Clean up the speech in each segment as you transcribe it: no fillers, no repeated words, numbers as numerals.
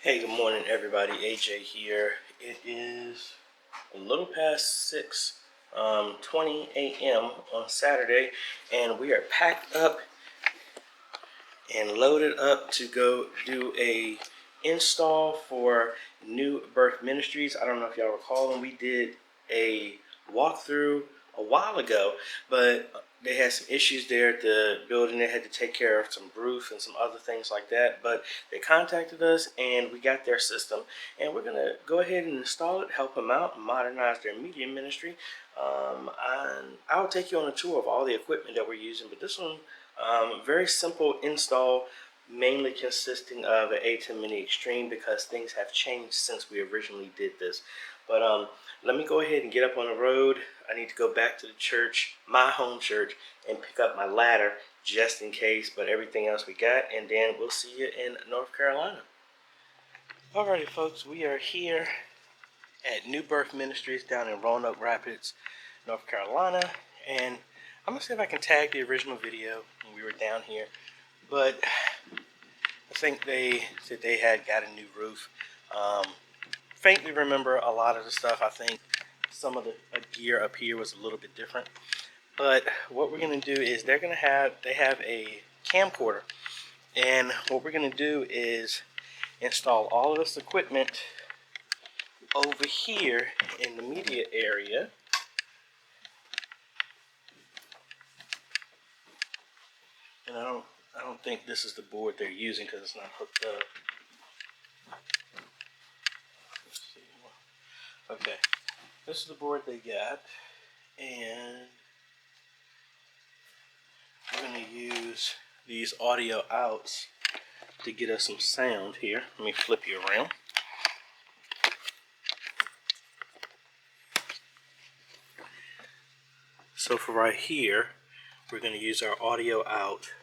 Hey, good morning, everybody. AJ here. It is a little past 6:20 a.m. on Saturday, and we are packed up and loaded up to go do a install for new Birth Ministries. I don't know if y'all recall when we did a walkthrough a while ago, but they had some issues there at the building. They had to take care of some roof and some other things like that, but they contacted us and we got their system, and we're gonna go ahead and install it, help them out, modernize their media ministry. And I'll take you on a tour of all the equipment that we're using, but this one, very simple install, mainly consisting of an A10 Mini Extreme because things have changed since we originally did this. But let me go ahead and get up on the road. I need to go back to the church, my home church, and pick up my ladder just in case, but everything else we got, and then we'll see you in North Carolina. Alrighty, folks, we are here at New Birth Ministries down in Roanoke Rapids, North Carolina, and I'm gonna see if I can tag the original video when we were down here, but I think they said they had got a new roof. Faintly remember a lot of the stuff. I think some of the gear up here was a little bit different, but what we're gonna do is they have a camcorder, and what we're gonna do is install all of this equipment over here in the media area. And I don't think this is the board they're using because it's not hooked up. Let's see. Okay, this is the board they got, and we're going to use these audio outs to get us some sound here. Let me flip you around. So for right here, we're going to use our audio out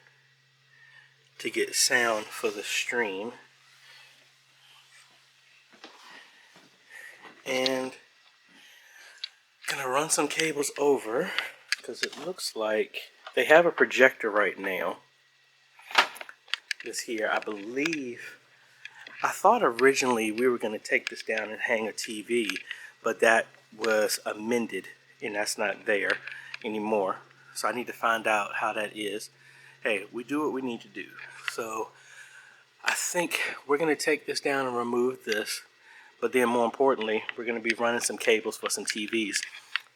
to get sound for the stream. And I'm gonna run some cables over because it looks like they have a projector right now. This here, I believe, I thought originally we were gonna take this down and hang a TV, but that was amended and that's not there anymore. So I need to find out how that is. Hey, we do what we need to do. So I think we're gonna take this down and remove this, but then more importantly, we're gonna be running some cables for some TVs.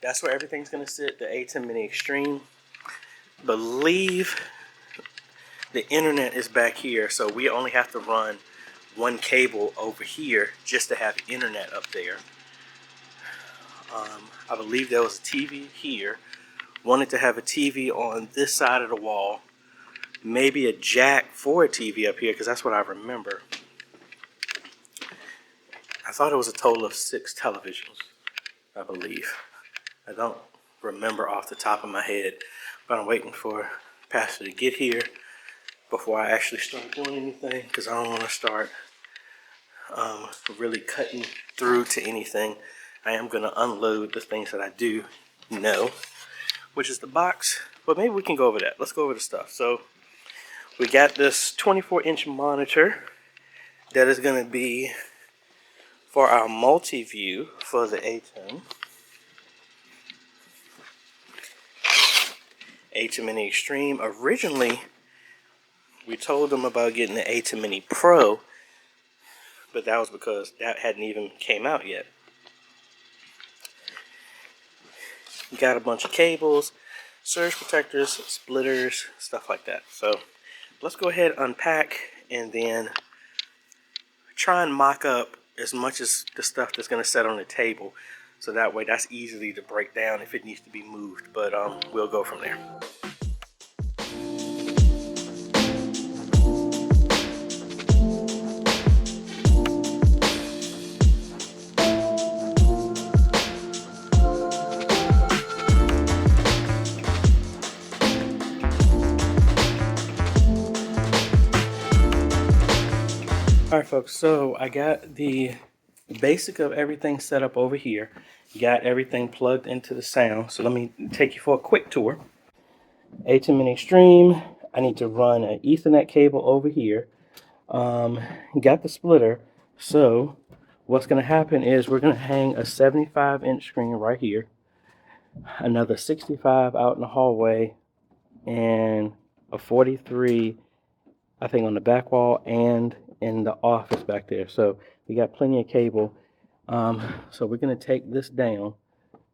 That's where everything's gonna sit, the A10 Mini Extreme. Believe the internet is back here, so we only have to run one cable over here just to have internet up there. I believe there was a TV here. Wanted to have a TV on this side of the wall. Maybe a jack for a TV up here, because that's what I remember. I thought it was a total of 6 televisions, I believe. I don't remember off the top of my head, but I'm waiting for Pastor to get here before I actually start doing anything, because I don't want to start really cutting through to anything. I am going to unload the things that I do know, which is the box, but maybe we can go over that. Let's go over the stuff. So we got this 24-inch monitor that is going to be for our multi-view for the A10. A10 Mini Extreme. Originally, we told them about getting the A10 Mini Pro, but that was because that hadn't even came out yet. We got a bunch of cables, surge protectors, splitters, stuff like that. So let's go ahead, unpack, and then try and mock up as much as the stuff that's going to set on the table, so that way that's easily to break down if it needs to be moved, but we'll go from there. Alright folks, so I got the basic of everything set up over here. Got everything plugged into the sound. So let me take you for a quick tour. A10 Mini Extreme. I need to run an Ethernet cable over here. Got the splitter. So what's going to happen is we're going to hang a 75-inch screen right here, another 65 out in the hallway, and a 43, I think, on the back wall and in the office back there. So we got plenty of cable. So we're going to take this down,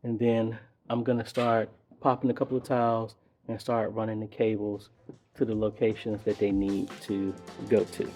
and then I'm going to start popping a couple of tiles and start running the cables to the locations that they need to go to.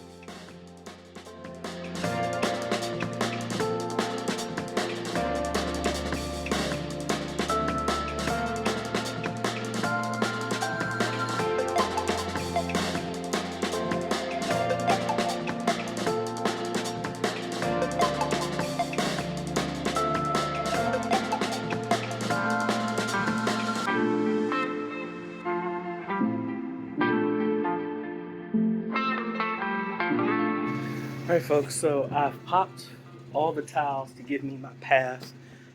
Alright folks, so I've popped all the tiles to give me my path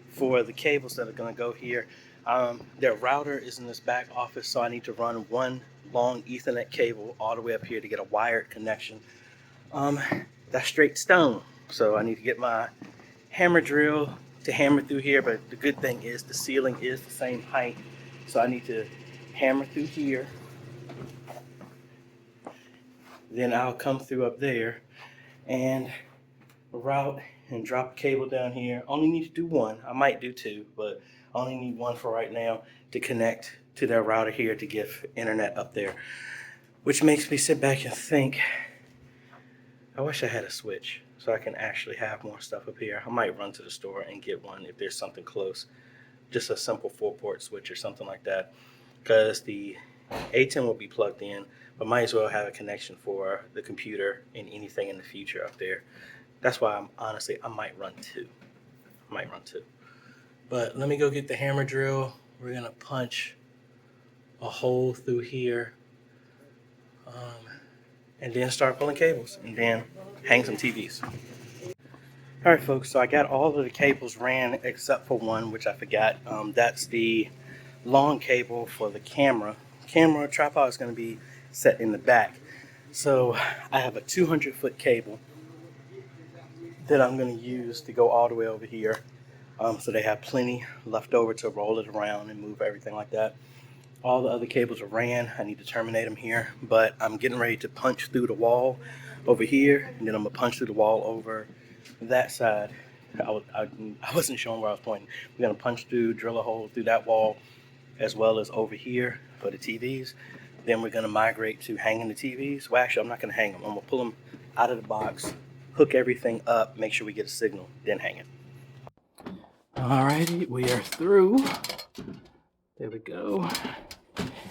for the cables that are going to go here. Their router is in this back office, so I need to run one long Ethernet cable all the way up here to get a wired connection. That's straight stone, so I need to get my hammer drill to hammer through here, but the good thing is the ceiling is the same height, so I need to hammer through here. Then I'll come through up there and route and drop a cable down here. Only need to do one. I might do two, but I only need one for right now to connect to their router here to give internet up there, which makes me sit back and think, I wish I had a switch so I can actually have more stuff up here. I might run to the store and get one if there's something close, just a simple 4-port switch or something like that, because the A10 will be plugged in, but might as well have a connection for the computer and anything in the future up there. That's why I might run two. But let me go get the hammer drill. We're gonna punch a hole through here, and then start pulling cables, and then hang some TVs. All right, folks, so I got all of the cables ran except for one, which I forgot. That's the long cable for the camera. Camera tripod is going to be set in the back. So I have a 200-foot cable that I'm going to use to go all the way over here. So they have plenty left over to roll it around and move everything like that. All the other cables are ran. I need to terminate them here, but I'm getting ready to punch through the wall over here, and then I'm going to punch through the wall over that side. I wasn't showing where I was pointing. We're going to punch through, drill a hole through that wall, as well as over here for the TVs. Then we're going to migrate to hanging the TVs. Well, actually, I'm not going to hang them. I'm going to pull them out of the box, hook everything up, make sure we get a signal, then hang it. Alrighty, we are through. There we go.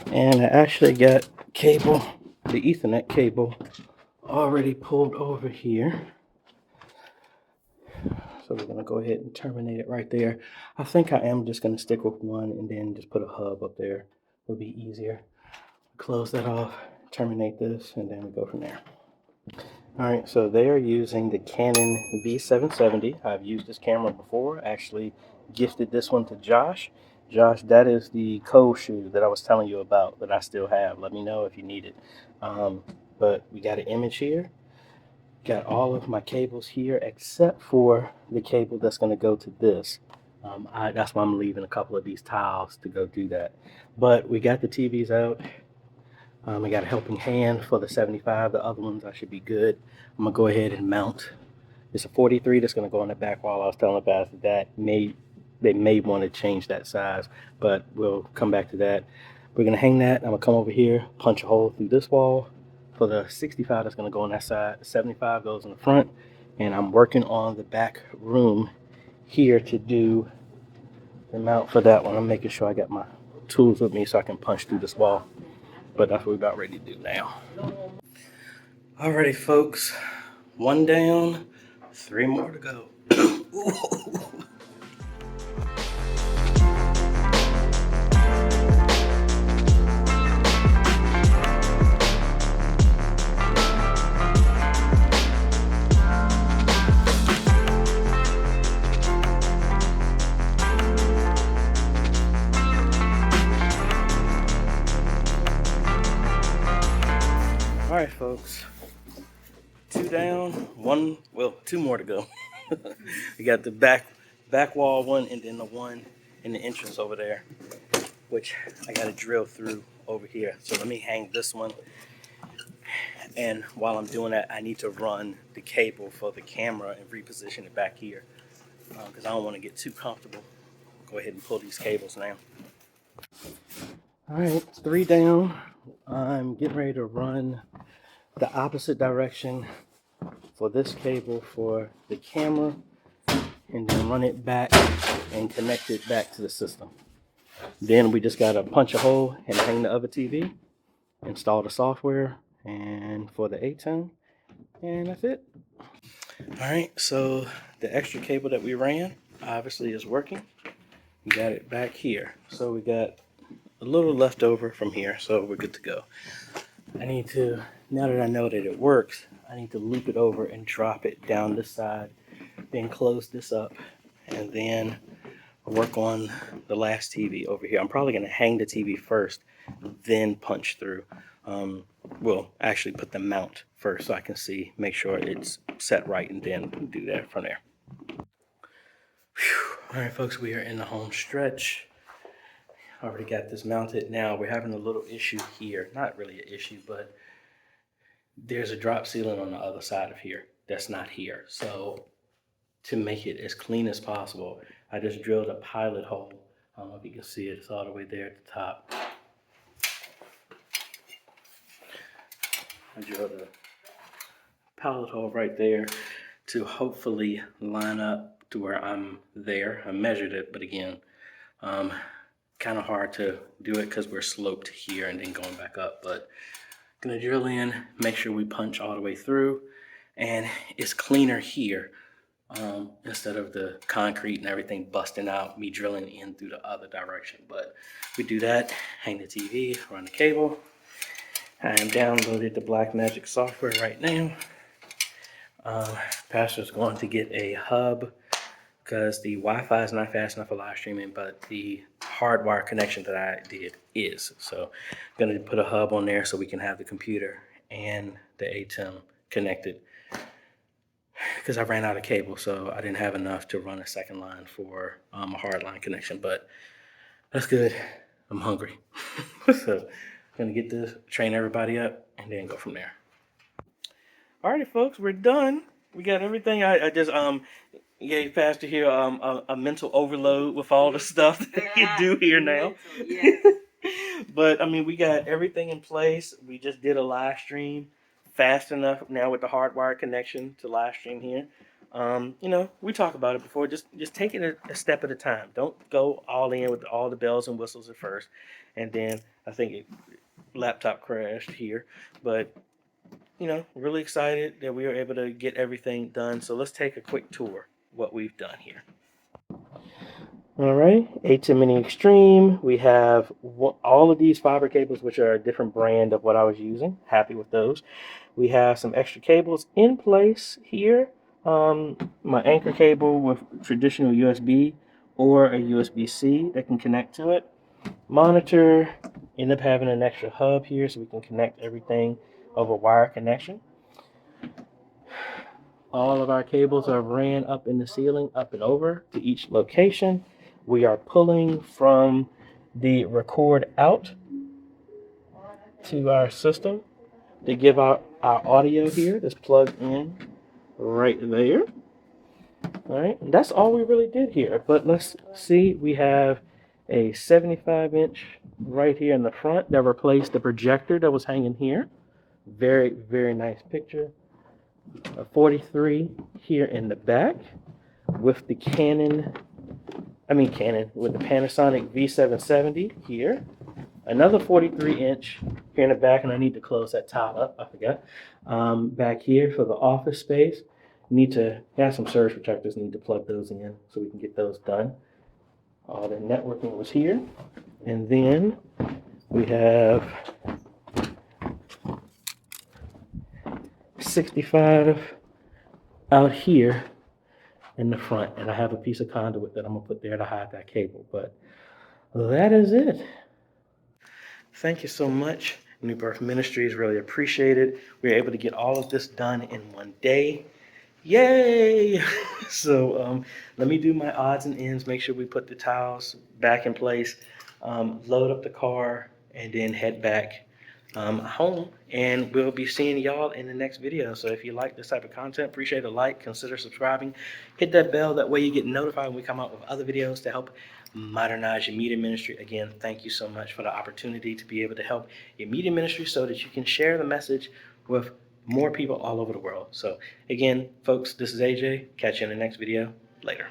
And I actually got cable, the Ethernet cable, already pulled over here. So we're going to go ahead and terminate it right there. I think I am just going to stick with one and then just put a hub up there. It'll be easier. Close that off, terminate this, and then we go from there. All right, so they are using the Canon V770. I've used this camera before. I actually gifted this one to Josh. Josh, that is the cold shoe that I was telling you about that I still have. Let me know if you need it. But we got an image here. Got all of my cables here except for the cable that's going to go to this. That's why I'm leaving a couple of these tiles to go do that. But we got the TVs out. I got a helping hand for the 75. The other ones I should be good. I'm going to go ahead and mount. It's a 43 that's going to go on the back wall. I was telling about that. They may want to change that size, but we'll come back to that. We're going to hang that. I'm going to come over here, punch a hole through this wall. For the 65 that's going to go on that side, the 75 goes in the front, and I'm working on the back room here to do the mount for that one. I'm making sure I got my tools with me so I can punch through this wall, but that's what we're about ready to do now. Alrighty, folks, one down, 3 more to go. All right, folks, 2 down, two more to go. We got the back wall one and then the one in the entrance over there, which I got to drill through over here. So let me hang this one. And while I'm doing that, I need to run the cable for the camera and reposition it back here because I don't want to get too comfortable. Go ahead and pull these cables now. All right, 3 down. I'm getting ready to run the opposite direction for this cable for the camera and then run it back and connect it back to the system. Then we just got to punch a hole and hang the other TV, install the software and for the AJay, and that's it. All right, so the extra cable that we ran obviously is working. We got it back here. So we got a little left over from here, so we're good to go. I need to, now that I know that it works, I need to loop it over and drop it down this side, then close this up, and then work on the last TV over here. I'm probably going to hang the TV first, then punch through. We'll actually put the mount first so I can see, make sure it's set right, and then do that from there. Whew. All right, folks, we are in the home stretch. Already got this mounted. Now we're having a little issue here. Not really an issue, but there's a drop ceiling on the other side of here that's not here. So to make it as clean as possible, I just drilled a pilot hole. I don't know if you can see it. It's all the way there at the top. I drilled a pilot hole right there to hopefully line up to where I'm there. I measured it, but again, kind of hard to do it because we're sloped here and then going back up. But gonna drill in, make sure we punch all the way through, and it's cleaner here instead of the concrete and everything busting out, me drilling in through the other direction. But we do that, hang the TV, run the cable. I am downloaded the Blackmagic software right now. Pastor's going to get a hub because the Wi-Fi is not fast enough for live streaming, but the hardwire connection that I did is. So I'm going to put a hub on there so we can have the computer and the AJay connected because I ran out of cable, so I didn't have enough to run a second line for a hardline connection, but that's good. I'm hungry. So I'm going to get this, train everybody up, and then go from there. Alrighty, folks, we're done. We got everything. I just gave Pastor here a mental overload with all the stuff that you do here now. Yes. But I mean, we got everything in place. We just did a live stream fast enough now with the hardwired connection to live stream here. You know, we talked about it before. Just take it a step at a time. Don't go all in with all the bells and whistles at first. And then I think laptop crashed here, but you know, really excited that we were able to get everything done. So let's take a quick tour what we've done here. All right, AJay Mini Extreme. We have all of these fiber cables, which are a different brand of what I was using. Happy with those. We have some extra cables in place here. My anchor cable with traditional USB or a USB-C that can connect to it. Monitor, end up having an extra hub here so we can connect everything over wire connection. All of our cables are ran up in the ceiling, up and over to each location. We are pulling from the record out to our system to give our audio here that's plugged in right there. All right, and that's all we really did here. But let's see, we have a 75-inch right here in the front that replaced the projector that was hanging here. Very, very nice picture. A 43 here in the back with the with the Panasonic V770 here. Another 43-inch here in the back, and I need to close that top up, I forgot. Back here for the office space. Need to have some surge protectors, need to plug those in so we can get those done. All the networking was here. And then we have 65 out here in the front, and I have a piece of conduit that I'm gonna put there to hide that cable, but that is it. Thank you so much. New Birth Ministries. Really appreciate it. We were able to get all of this done in one day. Yay! So let me do my odds and ends, make sure we put the tiles back in place, load up the car, and then head back home. And we'll be seeing y'all in the next video. So if you like this type of content, appreciate a like, consider subscribing, hit that bell. That way you get notified when we come out with other videos to help modernize your media ministry. Again, thank you so much for the opportunity to be able to help your media ministry so that you can share the message with more people all over the world. So again, folks, this is AJ. Catch you in the next video. Later.